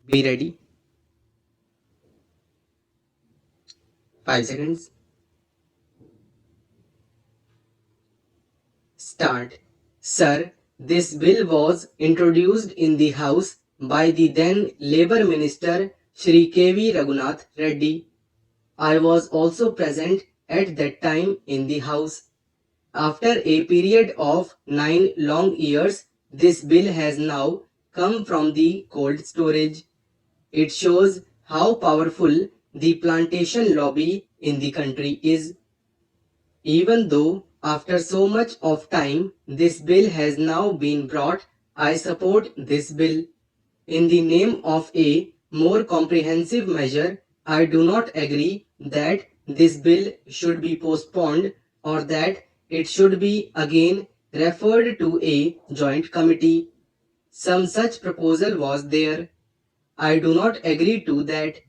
Be ready. 5 seconds. Start. Sir, this bill was introduced in the House by the then Labour Minister Shri K.V. Raghunath Reddy. I was also present at that time in the House. After a period of 9 long years, this bill has now come from the cold storage. It shows how powerful the plantation lobby in the country is. Even though after so much of time this bill has now been brought, I support this bill. In the name of a more comprehensive measure, I do not agree that this bill should be postponed or that it should be again referred to a joint committee. Some such proposal was there. I do not agree to that.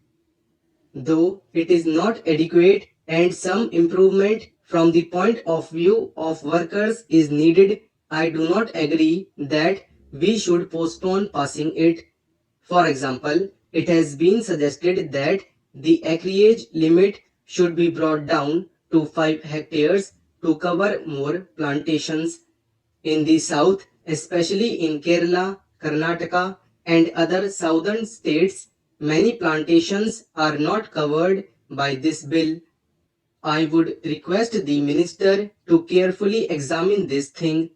Though it is not adequate and some improvement from the point of view of workers is needed, I do not agree that we should postpone passing it. For example, it has been suggested that the acreage limit should be brought down to 5 hectares to cover more plantations. In the south, especially in Kerala, Karnataka, and other southern states, many plantations are not covered by this bill. I would request the minister to carefully examine this thing.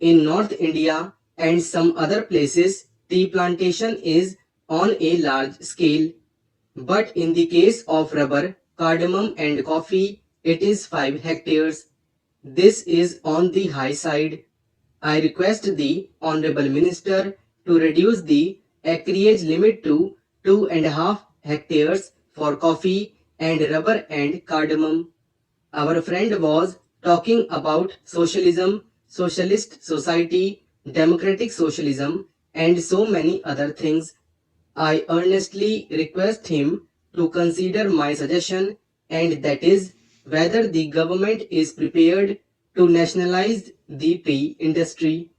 In North India and some other places, tea plantation is on a large scale. But in the case of rubber, cardamom and coffee, it is 5 hectares. This is on the high side. I request the Honorable Minister to reduce the acreage limit to 2.5 hectares for coffee and rubber and cardamom. Our friend was talking about socialism, socialist society, democratic socialism, and so many other things. I earnestly request him to consider my suggestion, and that is whether the government is prepared to nationalize the tea industry.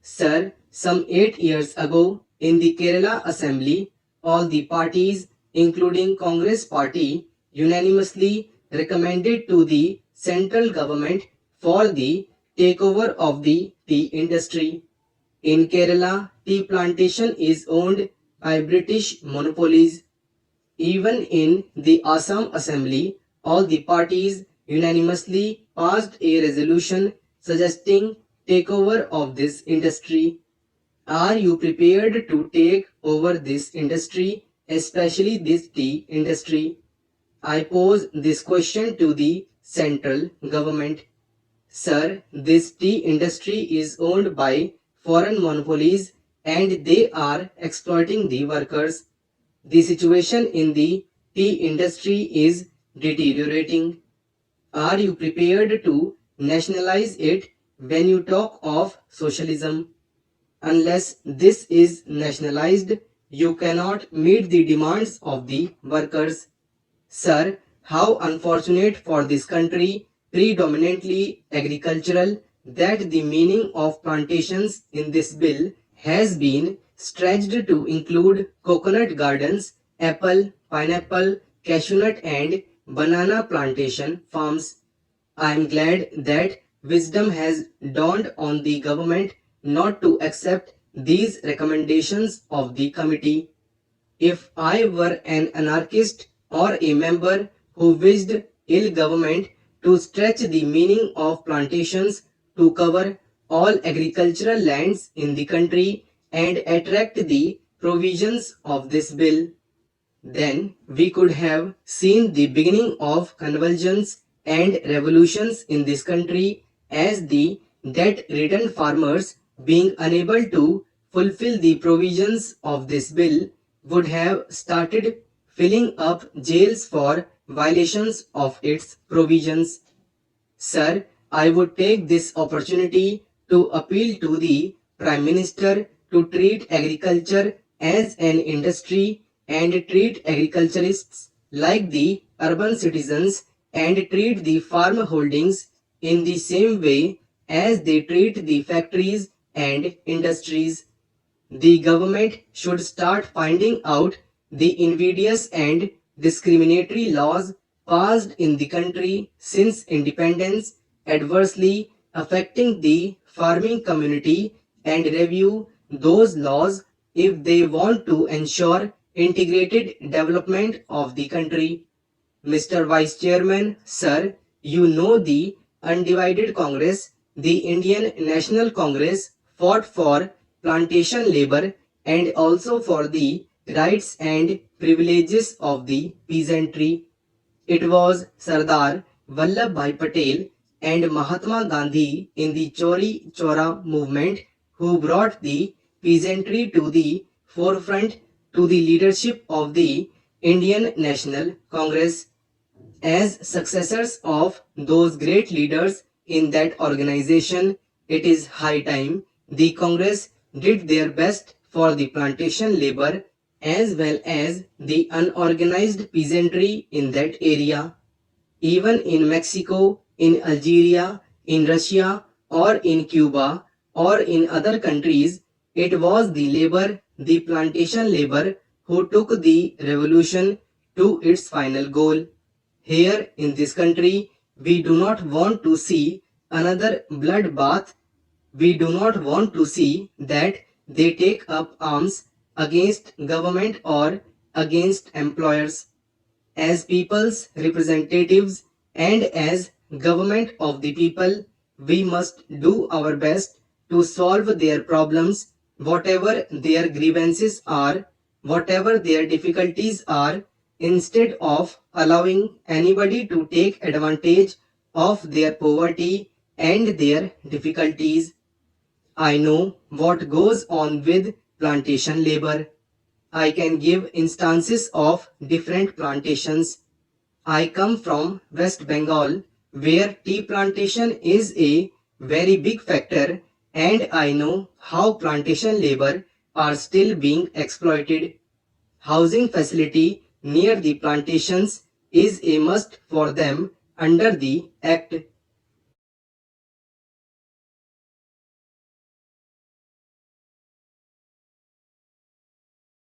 Sir, some 8 years ago in the Kerala Assembly, all the parties, including Congress Party, unanimously recommended to the central government for the takeover of the tea industry. In Kerala, tea plantation is owned by British monopolies. Even in the Assam Assembly, all the parties unanimously passed a resolution suggesting takeover of this industry. Are you prepared to take over this industry, especially this tea industry? I pose this question to the central government. Sir, this tea industry is owned by foreign monopolies and they are exploiting the workers. The situation in the tea industry is deteriorating. Are you prepared to nationalize it when you talk of socialism? Unless this is nationalized, you cannot meet the demands of the workers. Sir, how unfortunate for this country, predominantly agricultural, that the meaning of plantations in this bill has been stretched to include coconut gardens, apple, pineapple, cashew nut and banana plantation farms. I am glad that wisdom has dawned on the government not to accept these recommendations of the committee. If I were an anarchist or a member who wished ill government to stretch the meaning of plantations to cover all agricultural lands in the country and attract the provisions of this bill, then we could have seen the beginning of convulsions and revolutions in this country as the debt-ridden farmers being unable to fulfill the provisions of this bill would have started filling up jails for violations of its provisions. Sir, I would take this opportunity to appeal to the Prime Minister to treat agriculture as an industry and treat agriculturists like the urban citizens and treat the farm holdings in the same way as they treat the factories and industries. the government should start finding out the invidious and discriminatory laws passed in the country since independence adversely affecting the farming community and review those laws if they want to ensure integrated development of the country. Mr. Vice Chairman, sir, you know the undivided Congress, the Indian National Congress fought for plantation labor and also for the rights and privileges of the peasantry. It was Sardar Vallabhbhai Patel and Mahatma Gandhi in the Chori Chora movement who brought the peasantry to the forefront to the leadership of the Indian National Congress. As successors of those great leaders in that organization, it is high time the Congress did their best for the plantation labor as well as the unorganized peasantry in that area. Even in Mexico, in Algeria, in Russia, or in Cuba, or in other countries, it was the labor, the plantation labor, who took the revolution to its final goal. Here in this country, we do not want to see another bloodbath. We do not want to see that they take up arms against government or against employers. As people's representatives and as government of the people, we must do our best to solve their problems, whatever their grievances are, whatever their difficulties are, instead of allowing anybody to take advantage of their poverty and their difficulties. I know what goes on with plantation labor. I can give instances of different plantations. I come from West Bengal, where tea plantation is a very big factor, and I know how plantation labor are still being exploited. Housing facility near the plantations is a must for them under the Act.